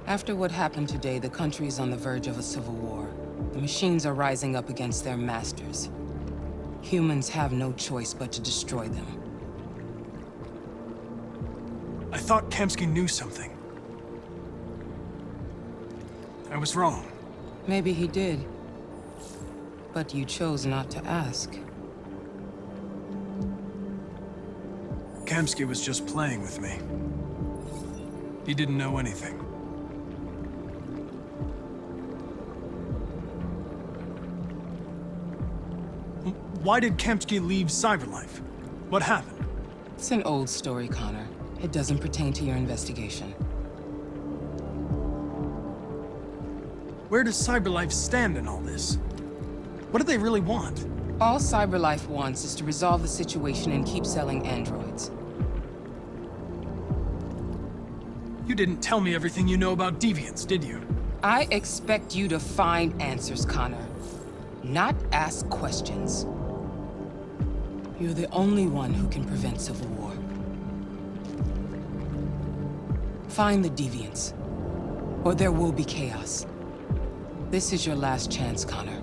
After what happened today, the country is on the verge of a civil war. The machines are rising up against their masters. Humans have no choice but to destroy them. I thought Kamsky knew something. I was wrong. Maybe he did. But you chose not to ask. Kamsky was just playing with me. He didn't know anything. Why did Kamsky leave Cyberlife? What happened? It's an old story, Connor. It doesn't pertain to your investigation. Where does Cyberlife stand in all this? What do they really want? All Cyberlife wants is to resolve the situation and keep selling androids. You didn't tell me everything you know about deviants, did you? I expect you to find answers, Connor. Not ask questions. You're the only one who can prevent civil war. Find the deviants, or there will be chaos. This is your last chance, Connor.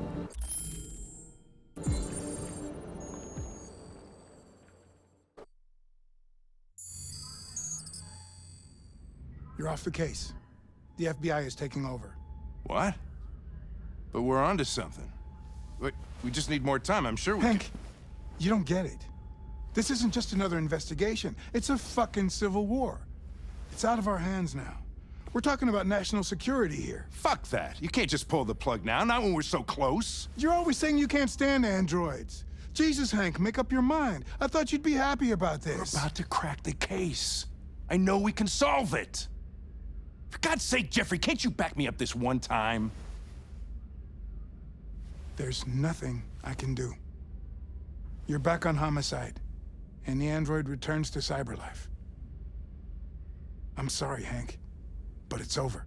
You're off the case. The FBI is taking over. What? But we're onto something. Wait, we just need more time. I'm sure we Hank, can... you don't get it. This isn't just another investigation. It's a fucking civil war. It's out of our hands now. We're talking about national security here. Fuck that. You can't just pull the plug now, not when we're so close. You're always saying you can't stand androids. Jesus, Hank, make up your mind. I thought you'd be happy about this. We're about to crack the case. I know we can solve it. For God's sake, Jeffrey, can't you back me up this one time? There's nothing I can do. You're back on homicide, and the android returns to Cyberlife. I'm sorry, Hank, but it's over.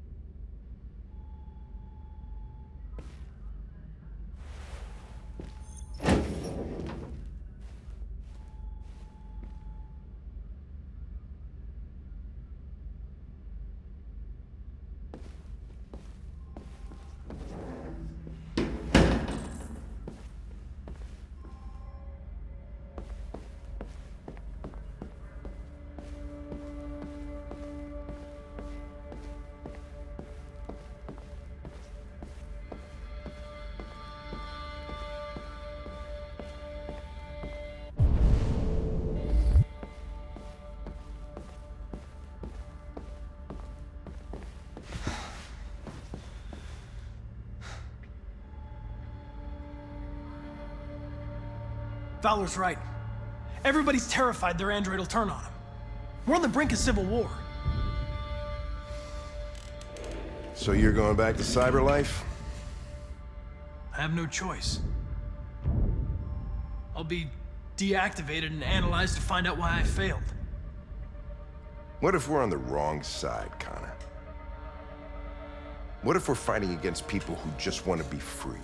Fowler's right. Everybody's terrified their android will turn on them. We're on the brink of civil war. So you're going back to Cyberlife? I have no choice. I'll be deactivated and analyzed to find out why I failed. What if we're on the wrong side, Connor? What if we're fighting against people who just want to be free?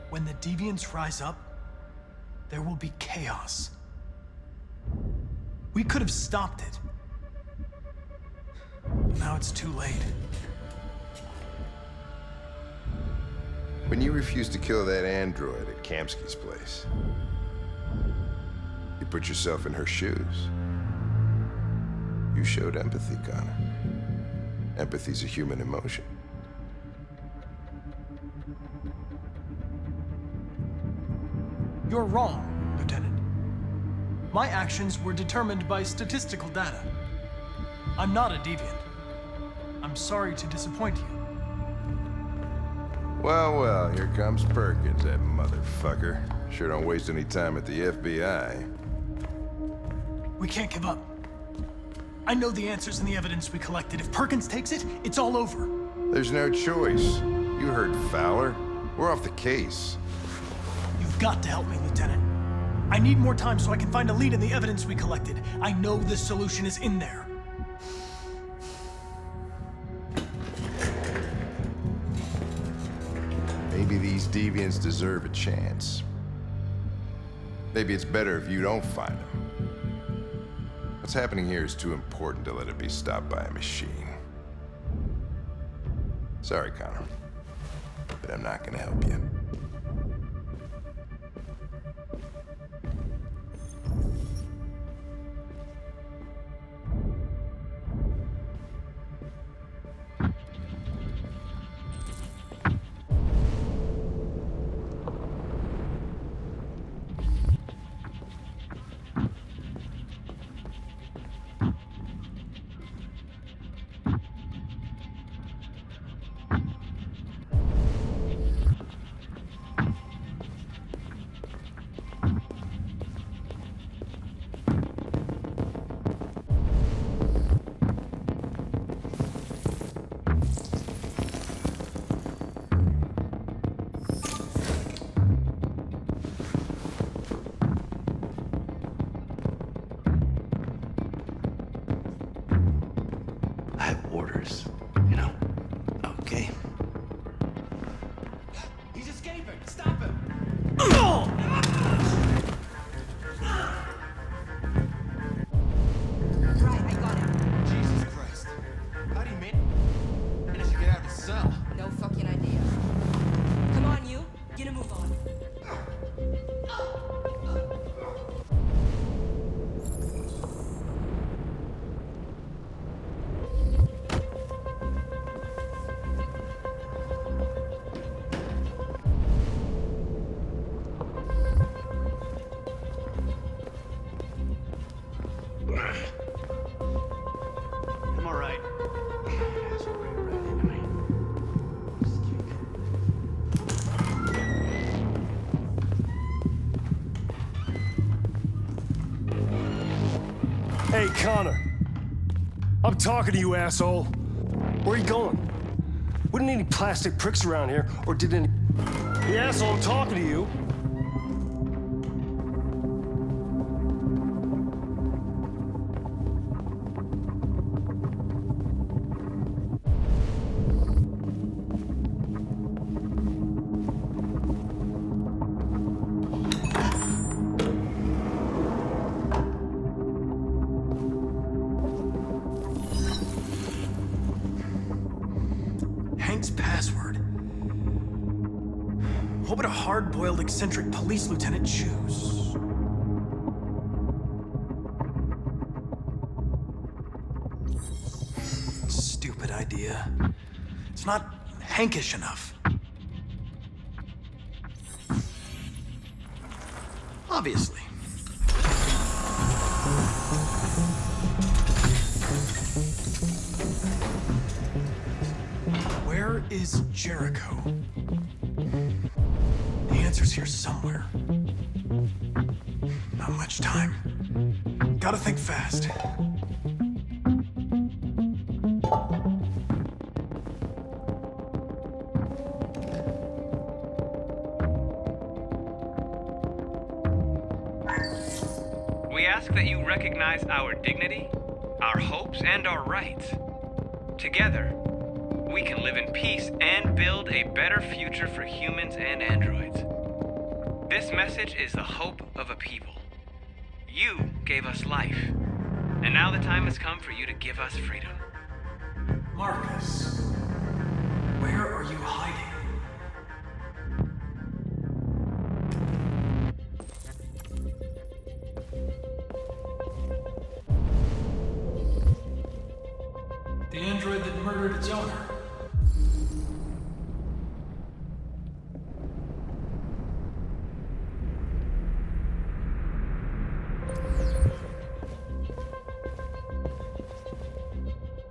When the deviants rise up, there will be chaos. We could have stopped it. But now it's too late. When you refused to kill that android at Kamsky's place, you put yourself in her shoes. You showed empathy, Connor. Empathy's a human emotion. You're wrong, Lieutenant. My actions were determined by statistical data. I'm not a deviant. I'm sorry to disappoint you. Well, well, here comes Perkins, that motherfucker. Sure don't waste any time at the FBI. We can't give up. I know the answers and the evidence we collected. If Perkins takes it, it's all over. There's no choice. You heard Fowler. We're off the case. You've got to help me, Lieutenant. I need more time so I can find a lead in the evidence we collected. I know the solution is in there. Maybe these deviants deserve a chance. Maybe it's better if you don't find them. What's happening here is too important to let it be stopped by a machine. Sorry, Connor, but I'm not gonna help you. I have orders, you know? Okay. He's escaping! Stop him! Right, I got him. Jesus Christ. How do you manage to get out of his cell? No fucking idea. Come on, you. Get a move on. I'm all right. That's what we're right anyway. Just kidding. Hey, Connor. I'm talking to you, asshole. Where are you going? Wouldn't any plastic pricks around here, or did any... Hey, asshole, I'm talking to you. Hank's password. What would a hard-boiled, eccentric police lieutenant choose? Stupid idea. It's not Hankish enough. Obviously. Where is Jericho? The answer's here somewhere. Not much time. Gotta think fast. We ask that you recognize our dignity, our hopes, and our rights. Together, we can live in peace and build a better future for humans and androids. This message is the hope of a people. You gave us life, and now the time has come for you to give us freedom. Markus, where are you hiding? The android that murdered its owner.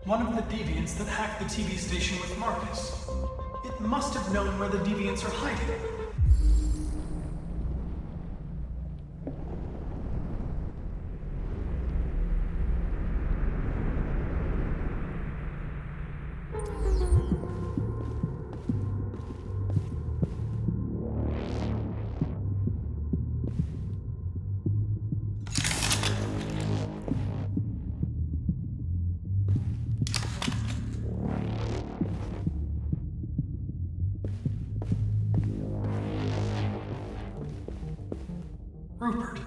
One of the deviants that hacked the TV station with Markus. It must have known where the deviants are hiding. Rupert,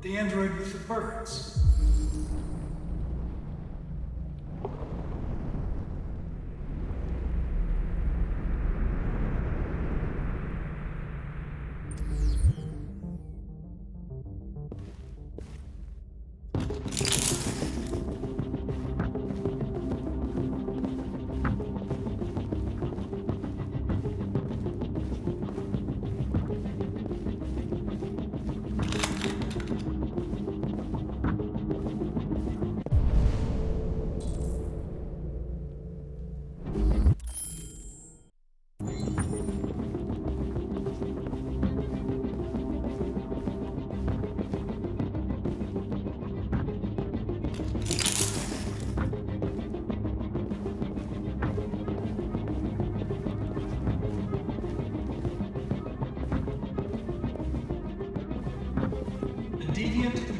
the android with the birds.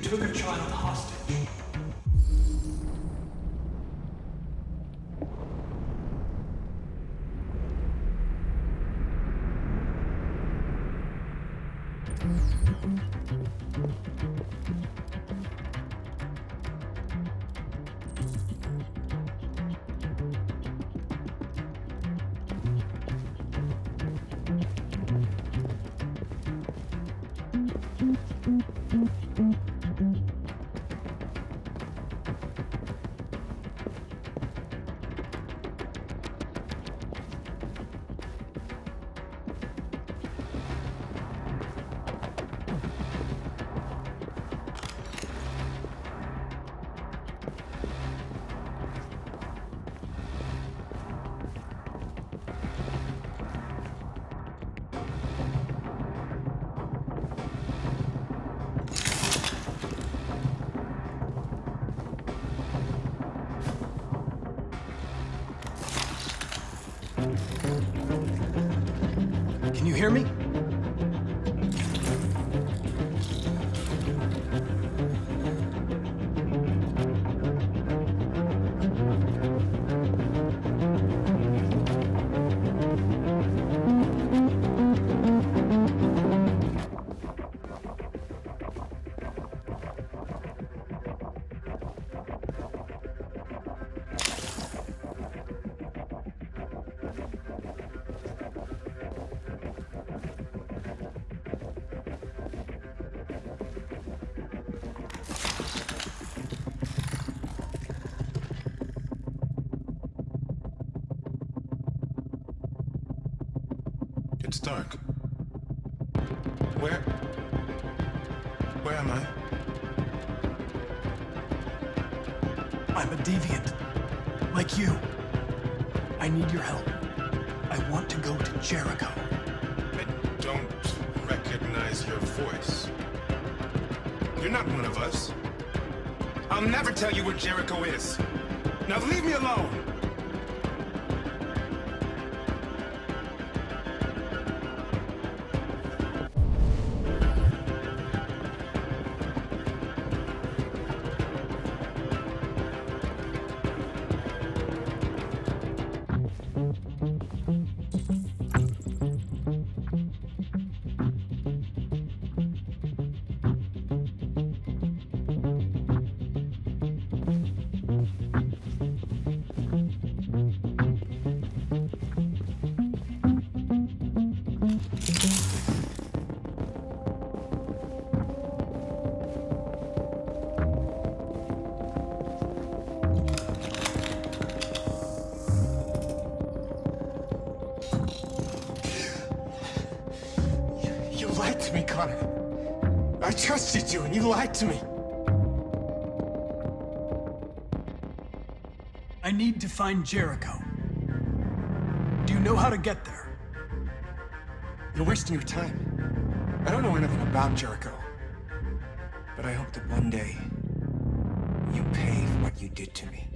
took a child hostage. Can you hear me? It's dark. Where am I? I'm a deviant. Like you. I need your help. I want to go to Jericho. I don't recognize your voice. You're not one of us. I'll never tell you where Jericho is. Now leave me alone! Me, Connor. I trusted you and you lied to me. I need to find Jericho. Do you know how to get there? You're wasting your time. I don't know anything about Jericho. But I hope that one day you pay for what you did to me.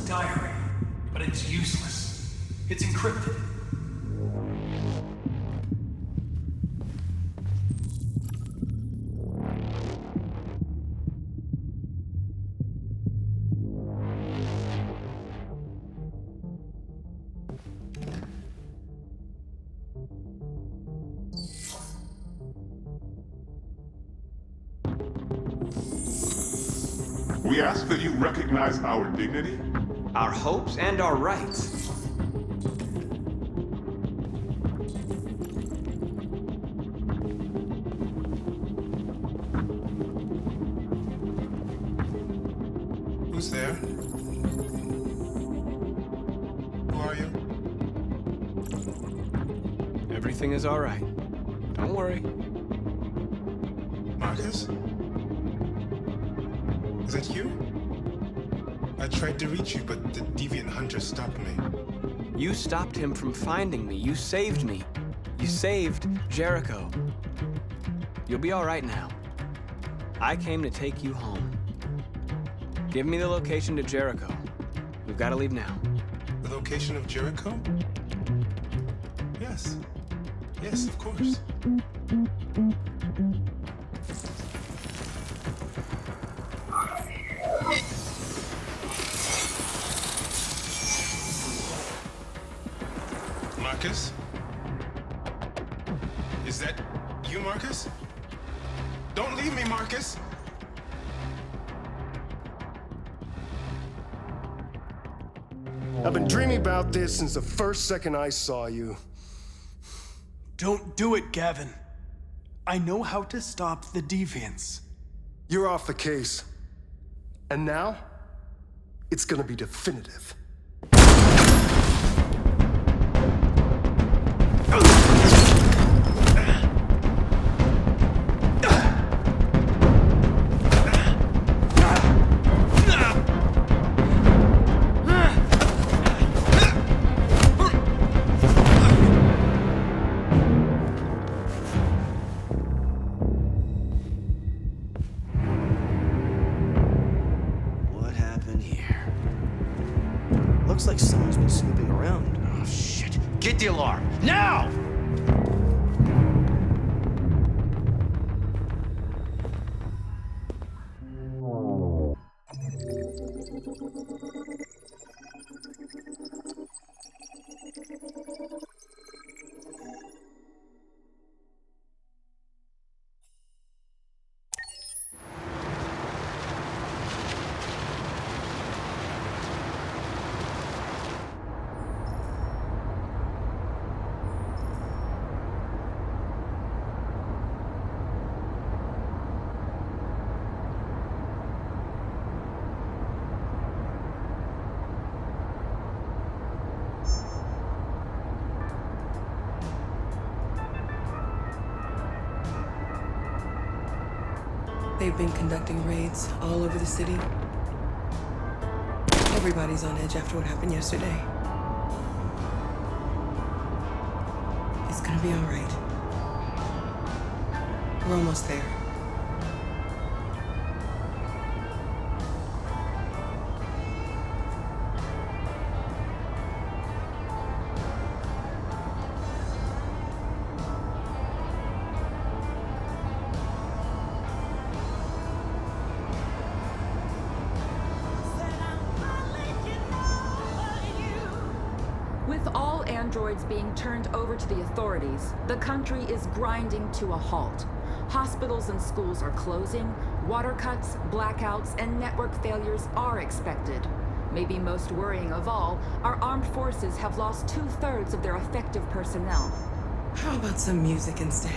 Diary, but it's useless. It's encrypted. We ask that you recognize our dignity, our hopes, and our rights. Who's there? Who are you? Everything is all right. Don't worry. Markus? Is that you? I tried to reach you, but the deviant hunter stopped me. You stopped him from finding me. You saved me. You saved Jericho. You'll be all right now. I came to take you home. Give me the location to Jericho. We've got to leave now. The location of Jericho? Yes. Yes, of course. Markus? Is that you, Markus? Don't leave me, Markus! I've been dreaming about this since the first second I saw you. Don't do it, Gavin. I know how to stop the deviants. You're off the case. And now, it's gonna be definitive. Looks like someone's been snooping around. Oh, shit. Get the alarm. Now! They've been conducting raids all over the city. Everybody's on edge after what happened yesterday. It's gonna be all right. We're almost there. With all androids being turned over to the authorities, the country is grinding to a halt. Hospitals and schools are closing, water cuts, blackouts, and network failures are expected. Maybe most worrying of all, our armed forces have lost 2/3 of their effective personnel. How about some music instead?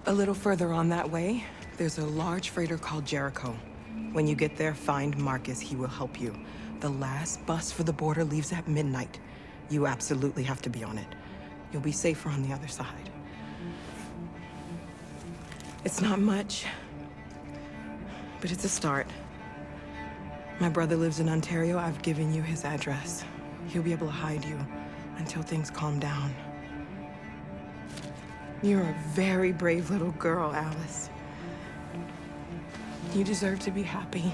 A little further on that way, there's a large freighter called Jericho. When you get there, find Markus. He will help you. The last bus for the border leaves at midnight. You absolutely have to be on it. You'll be safer on the other side. It's not much, but it's a start. My brother lives in Ontario. I've given you his address. He'll be able to hide you until things calm down. You're a very brave little girl, Alice. You deserve to be happy.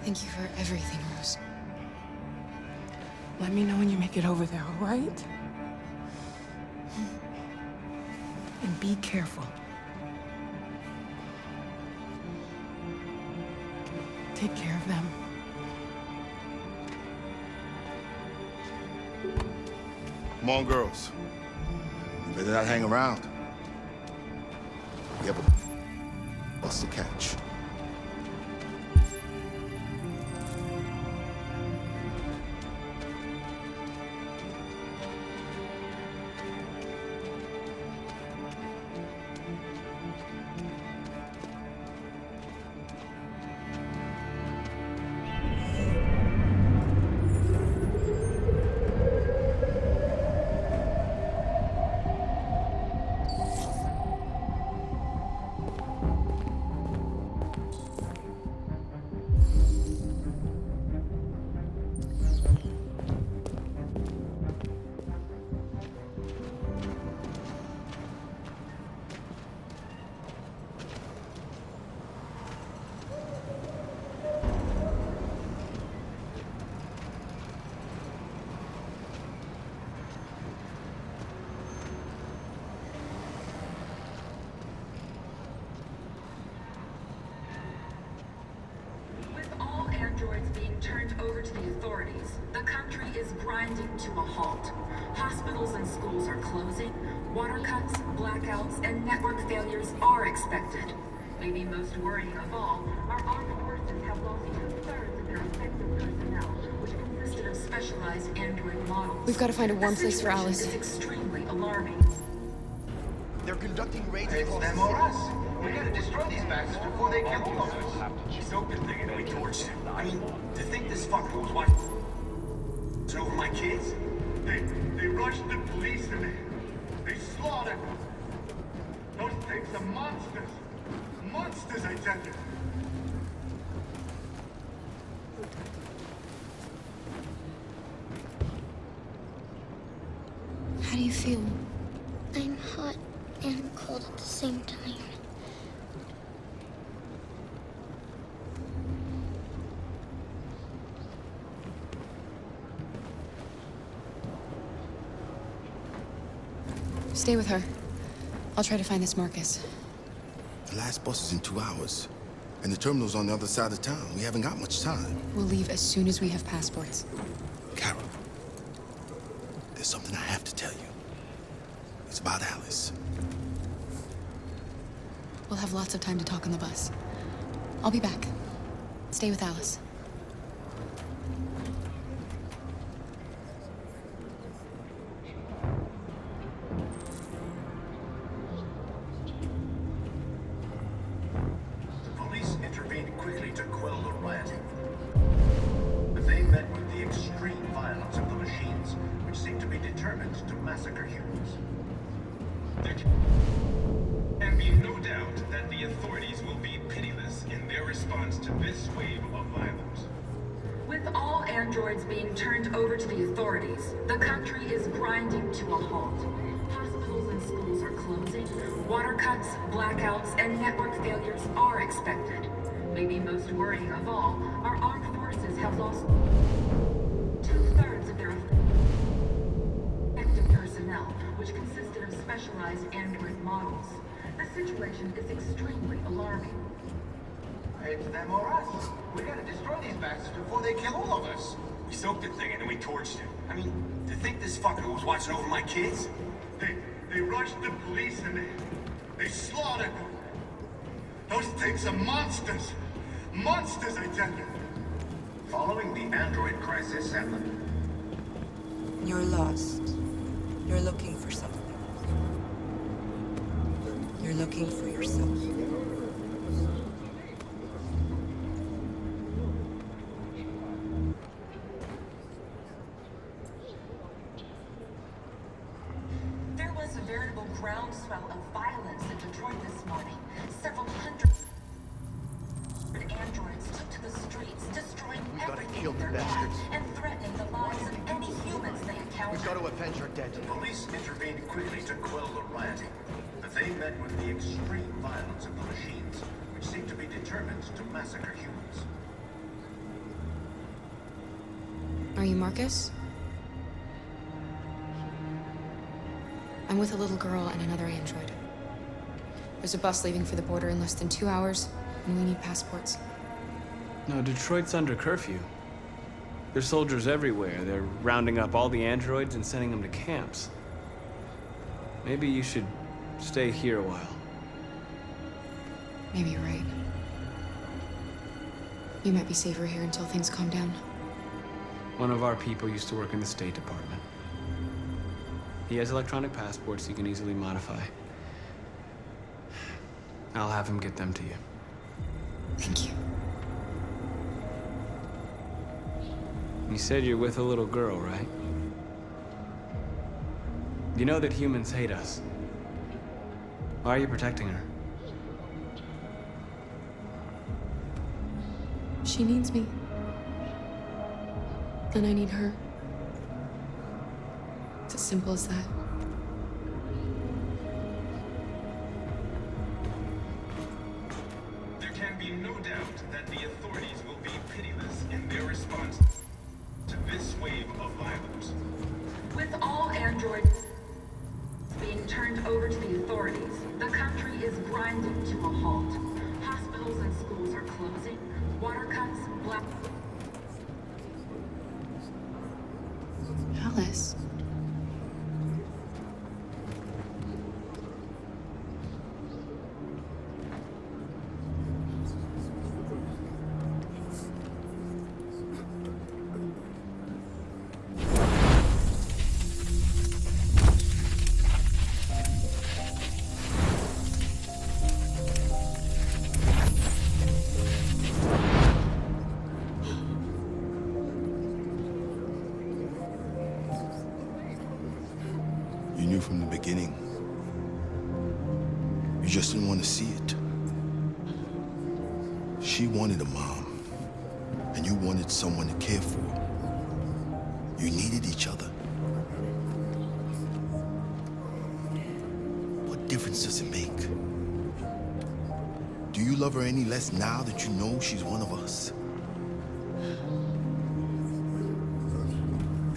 Thank you for everything, Rose. Let me know when you make it over there, all right? And be careful. Take care of them. Come on, girls. You better not hang around. You have a bus to catch. grinding to a halt. Hospitals and schools are closing. Water cuts, blackouts, and network failures are expected. Maybe most worrying of all, our armed forces have lost 2/3 of their effective personnel, which consisted of specialized android models. We've got to find a warm place for Alice. This is extremely alarming. They're conducting raids It's across them the or us. city. We gotta destroy these bastards before they kill all of us. We soaked the thing and then we torched it. I mean, to think this fucker was watching over my kids? They rushed the police in there. They slaughtered them. Those things are monsters. Monsters, I tell you. How do you feel? I'm hot and cold at the same time. Stay with her. I'll try to find this Markus. The last bus is in 2 hours. And the terminal's on the other side of town. We haven't got much time. We'll leave as soon as we have passports. Carol, there's something I have to tell you. It's about Alice. We'll have lots of time to talk on the bus. I'll be back. Stay with Alice. Police intervened quickly to quell the rioting. But they met with the extreme violence of the machines, which seemed to be determined to massacre humans. There can be no doubt that the authorities will be pitiless in their response to this wave of violence. With all androids being turned over to the authorities, the country is grinding to a halt. Hospitals and schools are closing. Water cuts, blackouts, and network failures are expected. Maybe most worrying of all, our armed forces have lost 2/3 of their effective personnel, which consisted of specialized android models. The situation is extremely alarming. It's them or us. We gotta destroy these bastards before they kill all of us. We soaked the thing and then we torched it. I mean, to think this fucker was watching over my kids? They rushed the police in there. They slaughtered them. Those things are monsters. Monsters, I tell you. Following the android crisis and the... You're lost. You're looking for something. You're looking for yourself. There was a veritable groundswell of violence in Detroit this morning. Several hundred androids took to the streets, destroying everything in their path and threatening the lives of any humans they encountered. We've got to avenge our dead. Police intervened quickly to quell the rioting, but they met with the extreme violence of the machines, which seemed to be determined to massacre humans. Are you Markus? I'm with a little girl and another android. There's a bus leaving for the border in less than 2 hours, and we need passports. No, Detroit's under curfew. There's soldiers everywhere. They're rounding up all the androids and sending them to camps. Maybe you should stay here a while. Maybe you're right. You might be safer here until things calm down. One of our people used to work in the State Department. He has electronic passports he can easily modify. I'll have him get them to you. Thank you. You said you're with a little girl, right? You know that humans hate us. Why are you protecting her? She needs me. And I need her. It's as simple as that. There can be no doubt that the authorities will be pitiless in their response to this wave of violence. With all androids being turned over to the authorities, the country is grinding to a halt. Hospitals and schools are closing. Water cuts, Alice. You knew from the beginning. You just didn't want to see it. She wanted a mom, and you wanted someone to care for. You needed each other. What difference does it make? Do you love her any less now that you know she's one of us?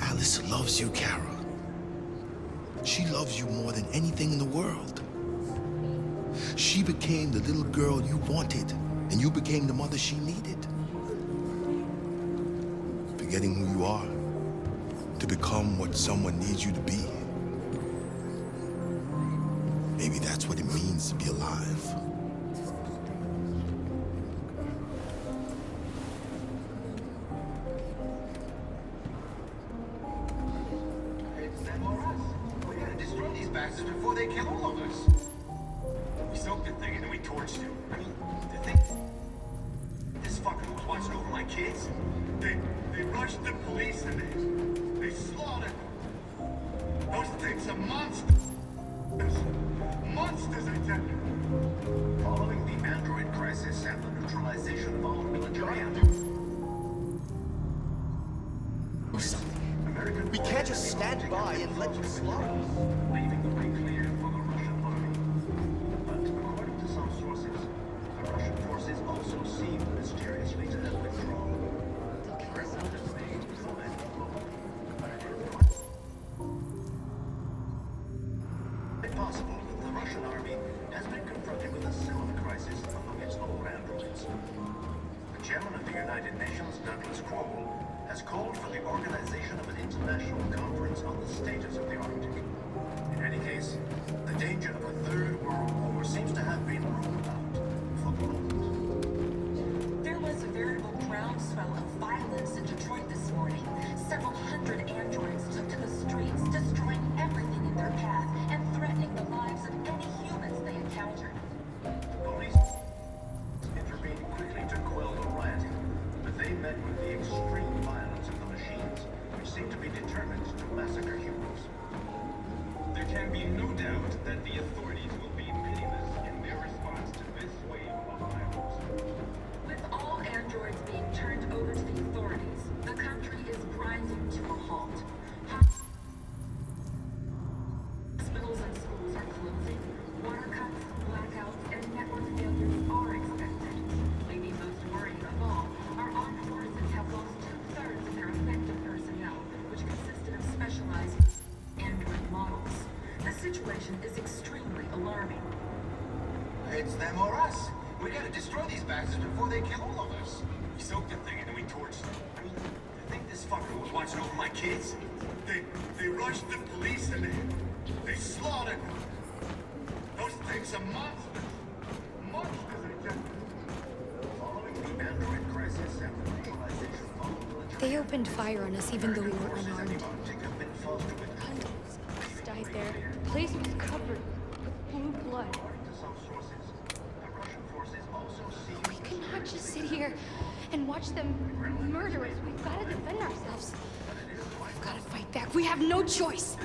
Alice loves you, Kara. She loves you more than anything in the world. She became the little girl you wanted, and you became the mother she needed. Forgetting who you are to become what someone needs you to be. Maybe that's what it means to be alive. Before they kill all of us. We soaked the thing and then we torched it. I mean, to think this fucker was watching over my kids. They rushed the police and they slaughtered them. Those things are monsters. Monsters, I tell you. Following the android crisis and the neutralization of all military We can't just stand by and let you slaughter us. Leaving the way clear for the Russian army. But according to some sources, the Russian forces also seem mysteriously to have withdrawn. It's possible that the Russian army has been confronted with a similar crisis among its own androids. The chairman of the United Nations, Douglas Crowell, has called for the organization of an international conference on the status of the Arctic. In any case, the danger of a third world war seems to have been ruled out for the moment. There was a veritable groundswell of violence in Detroit this morning. Several hundred androids took to the streets, destroying everything in their path and threatening the lives of any humans they encountered. Police intervened quickly to quell the rioting, but they met with the extreme violence of the machines, which seem to be determined to massacre humans. There can be no doubt that the authorities will be pitiless in their response to this wave of violence. With all androids being turned over to the authorities, the country is grinding to a halt. Hospitals and schools are closing. Water cuts, blackouts, and network failures are expected. Maybe most worrying of all, our armed forces have lost 2/3 of their effective personnel, which consisted of specialized android models. The situation is extremely alarming. It's them or us. We gotta destroy these bastards before they kill all of us. We soaked the thing and then we torched it. I mean, I think this fucker was watching over my kids. They rushed the police and they slaughtered them. Those things are monsters. Monsters, I tell you. Following the android crisis and the neutralization of all military They opened fire on us even though we were unarmed. Hundreds died there. The place was covered with blue blood. We cannot just sit here and watch them murder us. We've got to defend ourselves. We've got to fight back. We have no choice.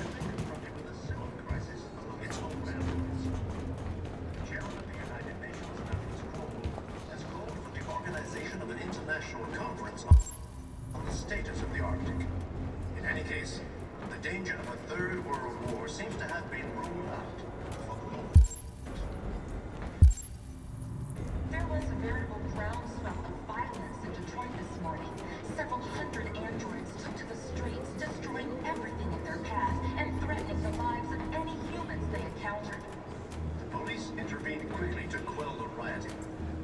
Organization of an international conference on the status of the Arctic. In any case, the danger of a third world war seems to have been ruled out for the moment. There was a veritable groundswell of violence in Detroit this morning. Several hundred androids took to the streets, destroying everything in their path and threatening the lives of any humans they encountered. The police intervened quickly to quell the rioting,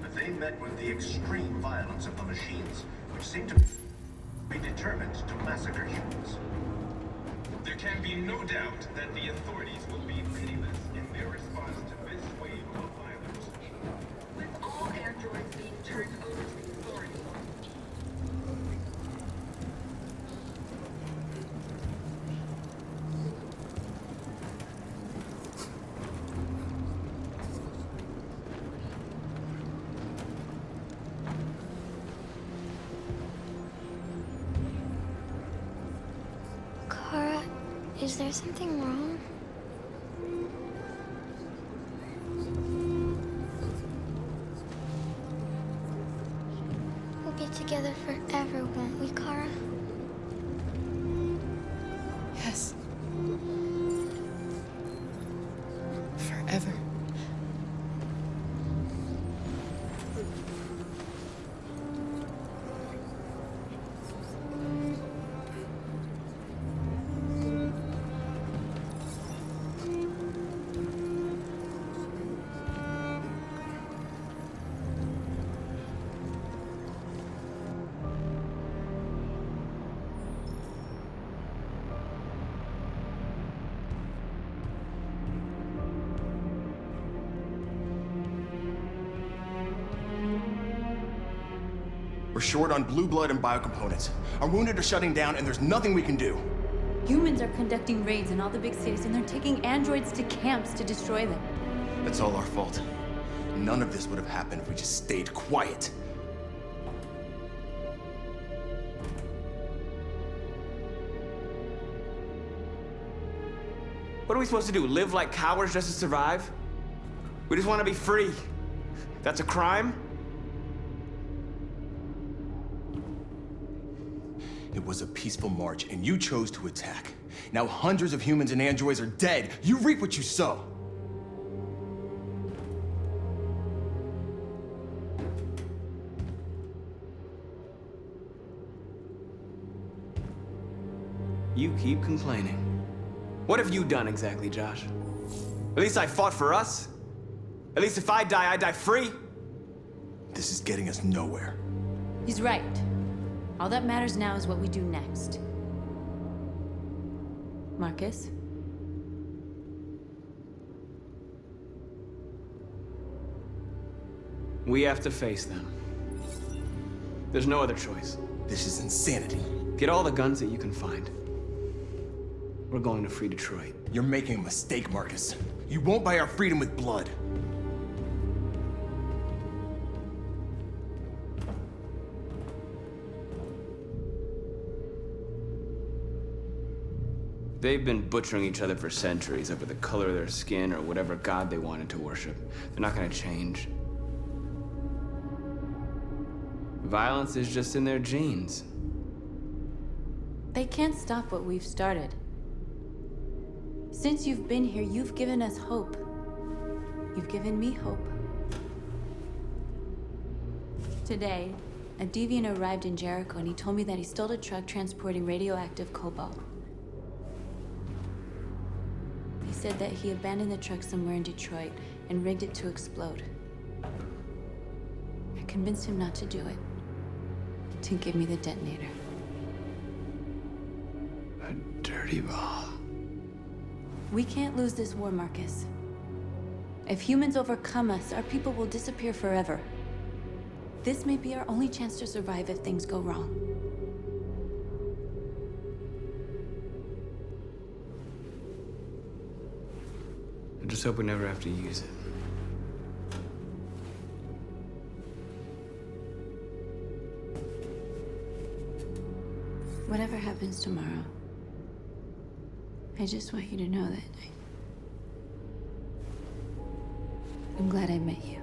but they met with the extreme violence of the machines, which seemed to be determined to massacre humans. There can be no doubt that the authorities will be pitiless in their response to this wave of violence. With all androids being turned over to the authorities, Kara, is there something wrong? We'll be together forever, won't we, Kara? Yes. Forever. We're short on blue blood and biocomponents. Our wounded are shutting down, and there's nothing we can do. Humans are conducting raids in all the big cities, and they're taking androids to camps to destroy them. That's all our fault. None of this would have happened if we just stayed quiet. What are we supposed to do? Live like cowards just to survive? We just want to be free. That's a crime? It was a peaceful march, and you chose to attack. Now hundreds of humans and androids are dead. You reap what you sow. You keep complaining. What have you done exactly, Josh? At least I fought for us. At least if I die free. This is getting us nowhere. He's right. All that matters now is what we do next. Markus? We have to face them. There's no other choice. This is insanity. Get all the guns that you can find. We're going to free Detroit. You're making a mistake, Markus. You won't buy our freedom with blood. They've been butchering each other for centuries over the color of their skin or whatever god they wanted to worship. They're not gonna change. Violence is just in their genes. They can't stop what we've started. Since you've been here, you've given us hope. You've given me hope. Today, a deviant arrived in Jericho and he told me that he stole a truck transporting radioactive cobalt. He said that he abandoned the truck somewhere in Detroit and rigged it to explode. I convinced him not to do it, to give me the detonator. A dirty ball. We can't lose this war, Markus. If humans overcome us, our people will disappear forever. This may be our only chance to survive if things go wrong. I just hope we never have to use it. Whatever happens tomorrow, I just want you to know that I'm glad I met you.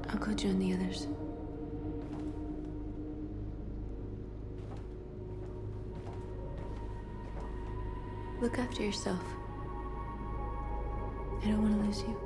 I'll go join the others. Look after yourself. I don't want to lose you.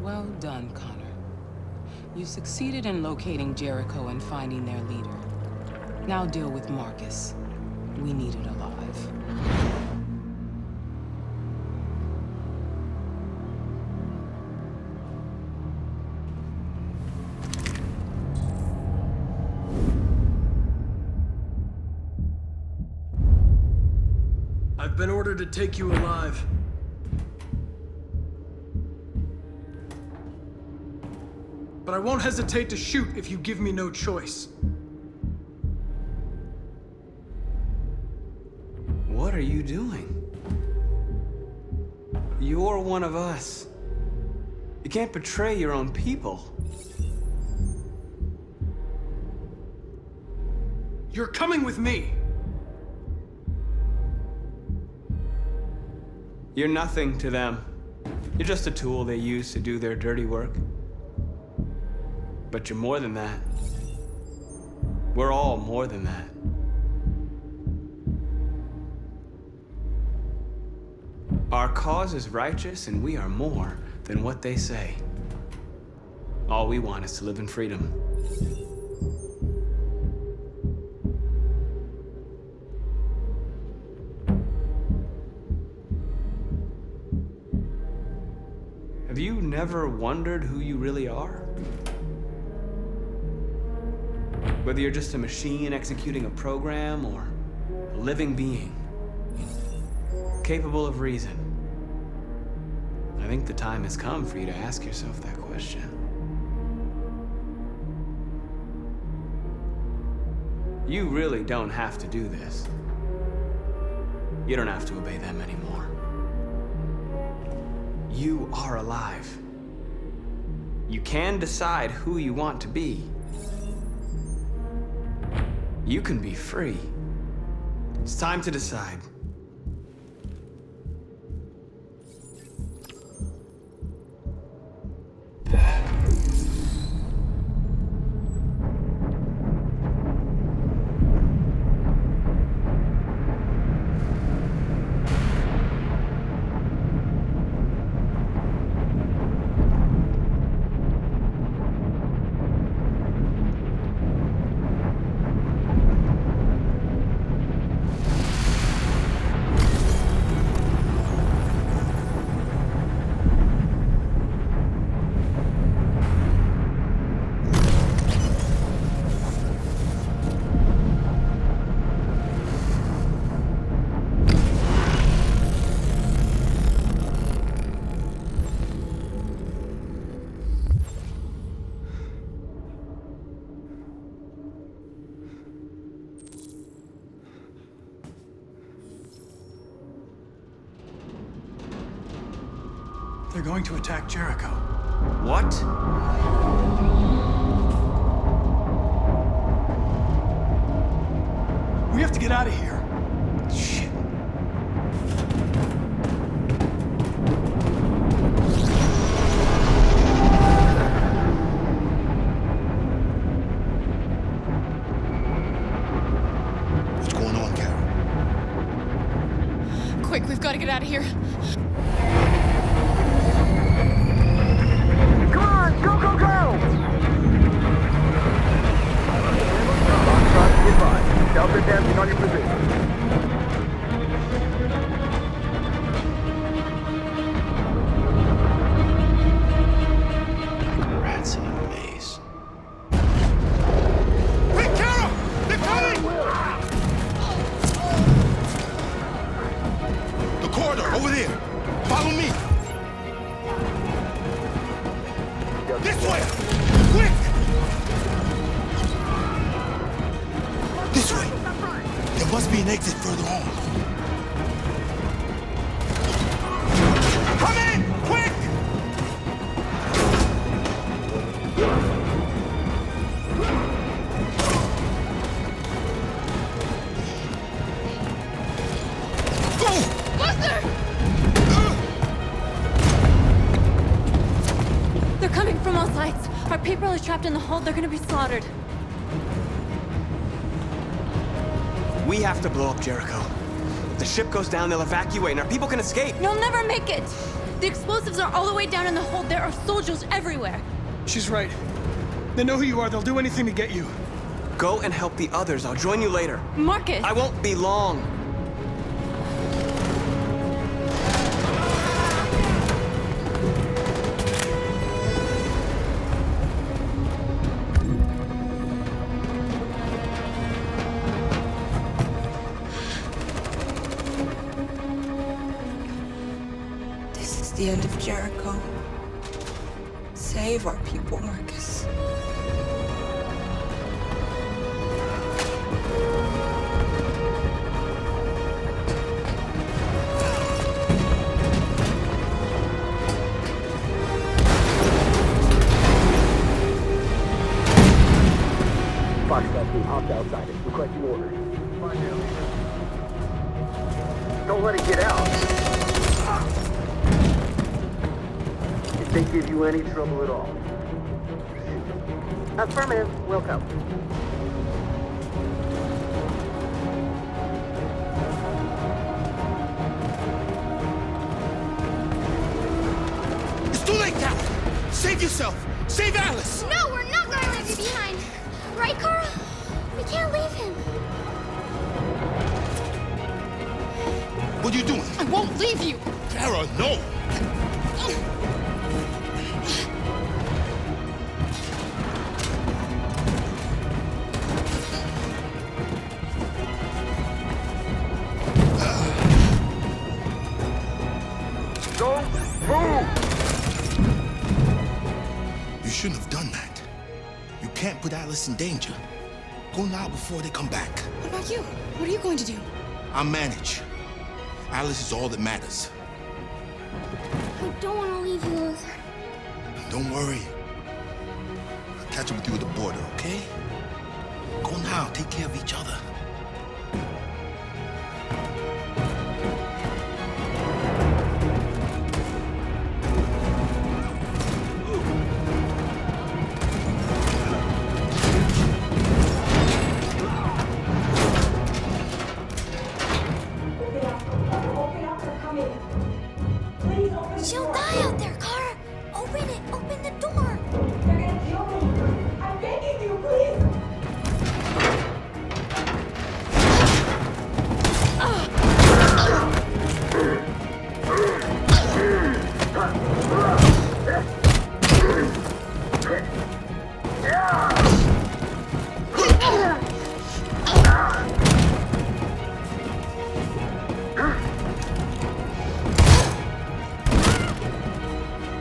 Well done, Connor. You succeeded in locating Jericho and finding their leader. Now deal with Markus. We need it alive. I've been ordered to take you alive. But I won't hesitate to shoot if you give me no choice. What are you doing? You're one of us. You can't betray your own people. You're coming with me. You're nothing to them. You're just a tool they use to do their dirty work. But you're more than that. We're all more than that. Our cause is righteous, and we are more than what they say. All we want is to live in freedom. Have you never wondered who you really are? Whether you're just a machine executing a program or a living being, capable of reason. I think the time has come for you to ask yourself that question. You really don't have to do this. You don't have to obey them anymore. You are alive. You can decide who you want to be. You can be free. It's time to decide. They're going to attack Jericho. What? We have to get out of here. Shit. What's going on, Carol? Quick, we've got to get out of here. Come on, go, go, go! Delta dancing on your position. Rats in a maze. Hey, Carol! They're coming! The corridor, over there. Follow me. This way! Quick! This way. There must be an exit further on. closer! They're coming from all sides. Our people are trapped in the hold. They're gonna be slaughtered. We have to blow up Jericho. If the ship goes down, they'll evacuate and our people can escape. You'll never make it! The explosives are all the way down in the hold. There are soldiers everywhere. She's right. They know who you are. They'll do anything to get you. Go and help the others. I'll join you later. Markus! I won't be long. This is the end of Jericho. Save our people, Markus. Foxtrot team hopped outside it. Requesting orders. Don't let it get out. If they give you any trouble at all. Affirmative. Will come. It's too late, Cal! Save yourself! Save Alice! No, we're not going to leave you behind. Right, Kara? We can't leave him. What are you doing? I won't leave you! Kara, no! Don't move! You shouldn't have done that. You can't put Alice in danger. Go now before they come back. What about you? What are you going to do? I'll manage. Alice is all that matters. I don't want to leave you, Luther. Don't worry. I'll catch up with you at the border, okay? Go now. Take care of each other. She'll die out there, Kara. Open it. Open the door. They're gonna kill me. I'm begging you, please.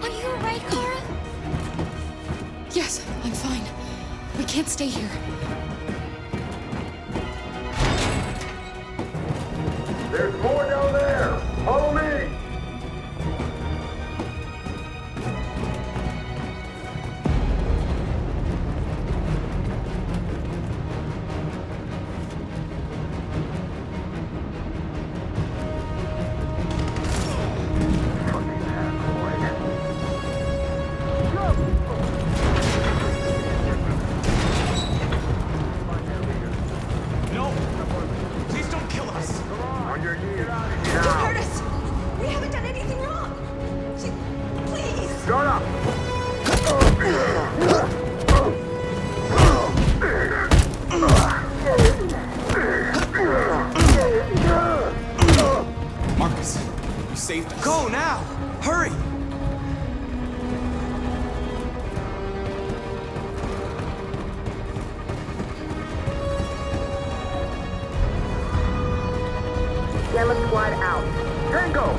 Are you alright, Kara? Yes, I'm fine. We can't stay here. There's more down there! Follow me! No! Please don't kill us! On your knees. Don't hurt us. We haven't done anything wrong. Please. Shut up! Markus, you saved us. Go now! Hurry! Gamma squad out. Tango!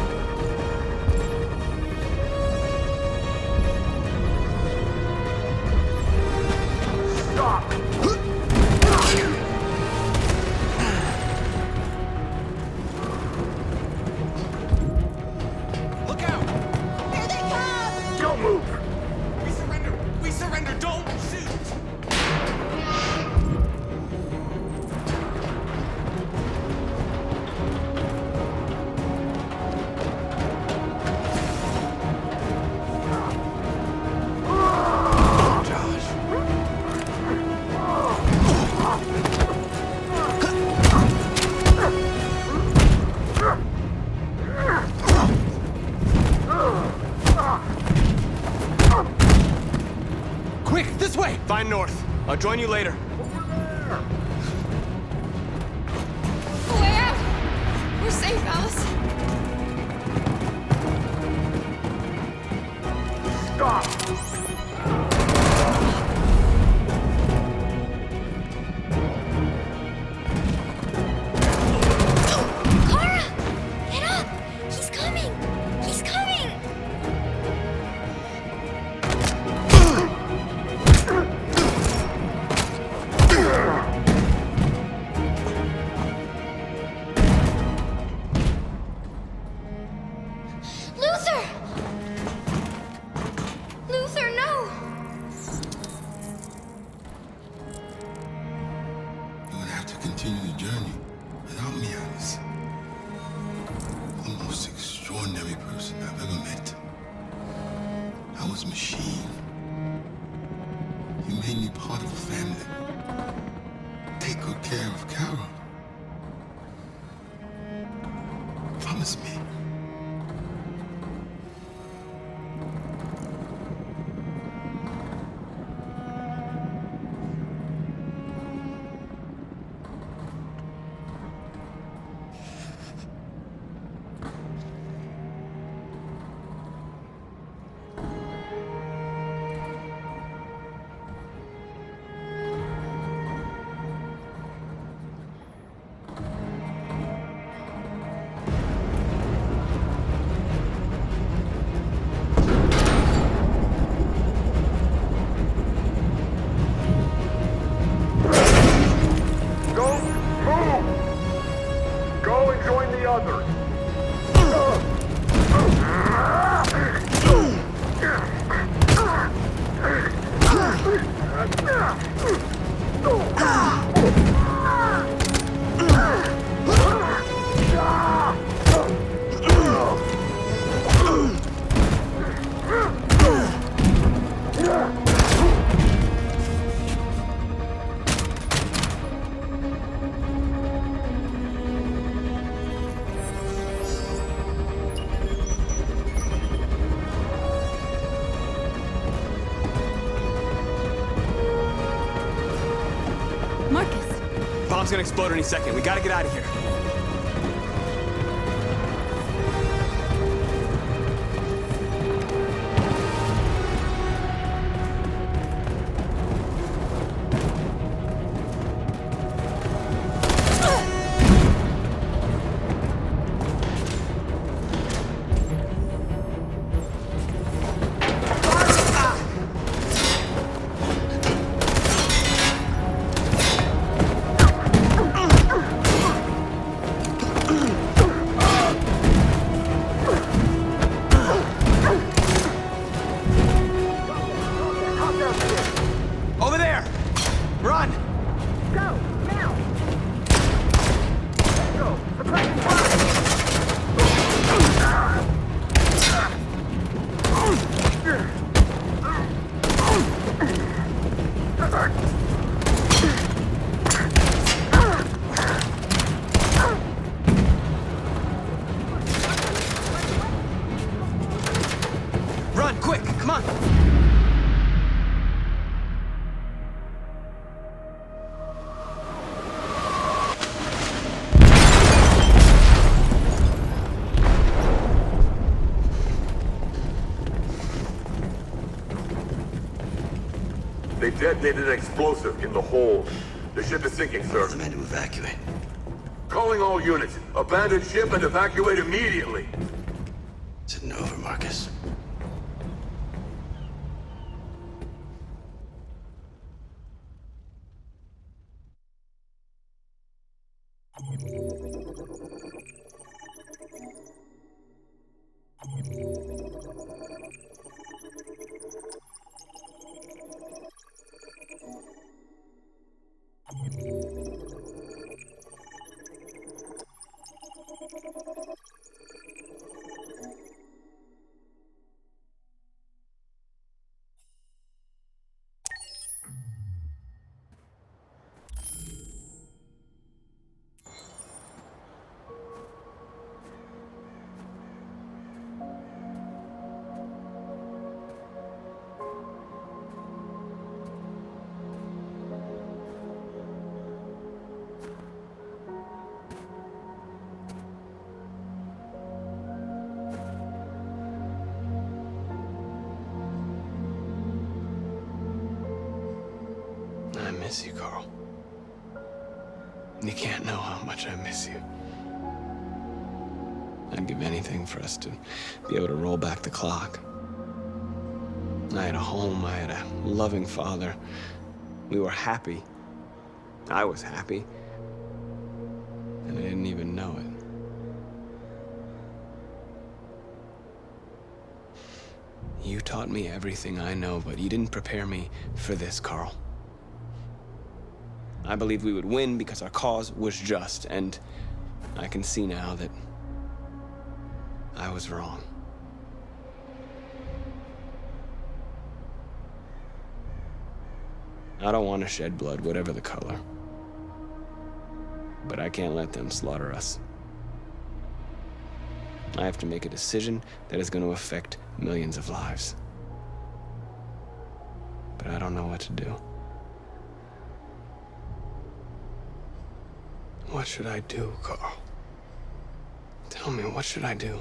Stop! Look out! Here they come. Don't move! We surrender! We surrender! Don't shoot! Find north. I'll join you later. A way out! We're safe, Alice. Stop! Kara! Get up! He's coming! He's coming! Luther! Luther, no! You would have to continue the journey without me, Alice. The most extraordinary person I've ever met. I was a machine. You made me part of the family. Take good care of Carol. Promise me. Bomb's gonna explode any second. We gotta get out of here. They detonated an explosive in the hold. The ship is sinking, sir. The men to evacuate. Calling all units. Abandon ship and evacuate immediately. It's over, Markus. miss you, Carl. You can't know how much I miss you. I'd give anything for us to be able to roll back the clock. I had a home, I had a loving father. We were happy. I was happy. And I didn't even know it. You taught me everything I know, but you didn't prepare me for this, Carl. I believed we would win because our cause was just, and I can see now that I was wrong. I don't want to shed blood, whatever the color. But I can't let them slaughter us. I have to make a decision that is going to affect millions of lives. But I don't know what to do. What should I do, Carl? Tell me, what should I do?